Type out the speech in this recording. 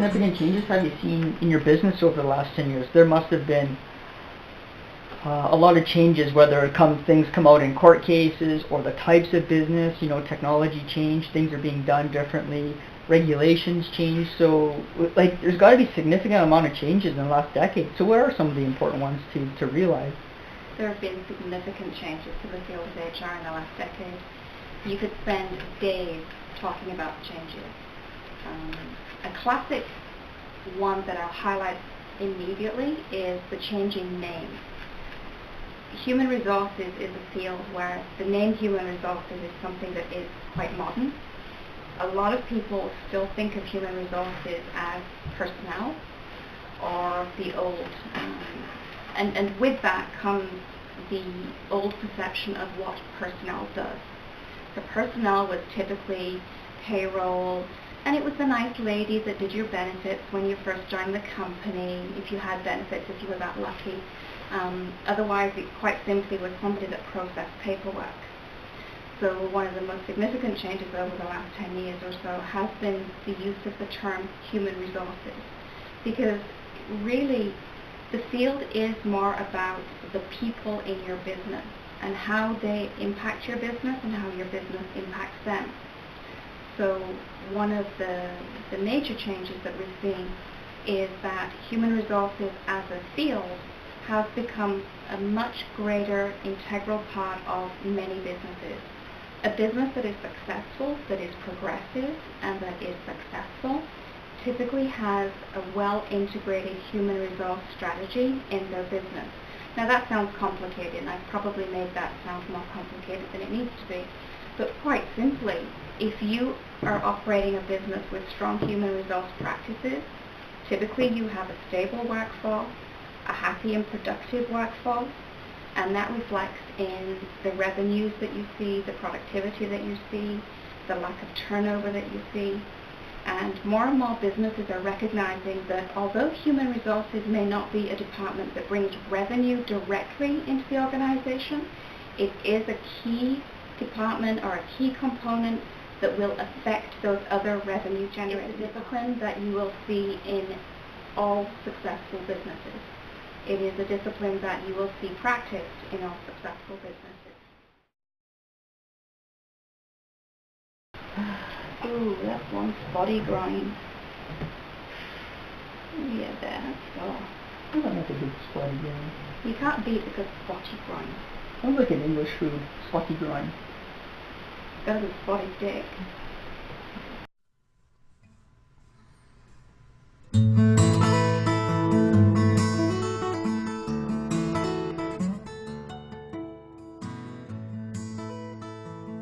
significant changes have you seen in your business over the last 10 years? There must have been a lot of changes, whether things come out in court cases or the types of business, technology change, things are being done differently, regulations change. So there's got to be significant amount of changes in the last decade. So what are some of the important ones to realize? There have been significant changes to the field of HR in the last decade. You could spend days talking about changes. A classic one that I'll highlight immediately is the changing name. Human resources is a field where the name human resources is something that is quite modern. A lot of people still think of human resources as personnel or the old. And with that comes the old perception of what personnel does. The personnel was typically payroll, and it was the nice lady that did your benefits when you first joined the company, if you had benefits, if you were that lucky. Otherwise, it quite simply was somebody that processed paperwork. So one of the most significant changes over the last 10 years or so has been the use of the term human resources, because really the field is more about the people in your business and how they impact your business and how your business impacts them. So one of the major changes that we're seeing is that human resources as a field has become a much greater integral part of many businesses. A business that is successful, that is progressive, and that is successful typically has a well-integrated human resource strategy in their business. Now that sounds complicated, and I've probably made that sound more complicated than it needs to be. But quite simply, if you are operating a business with strong human resource practices, typically you have a stable workforce, a happy and productive workforce, and that reflects in the revenues that you see, the productivity that you see, the lack of turnover that you see. And more businesses are recognizing that although human resources may not be a department that brings revenue directly into the organization, it is a key department or a key component that will affect those other revenue generating disciplines that you will see in all successful businesses. It is a discipline that you will see practiced in all successful businesses. Ooh, that's one spotty groin. Yeah, there, that's so. I don't have a big spotty groin. You can't beat a good spotty groin. Sounds like an English food, spotty groin. Go to the spotty dick.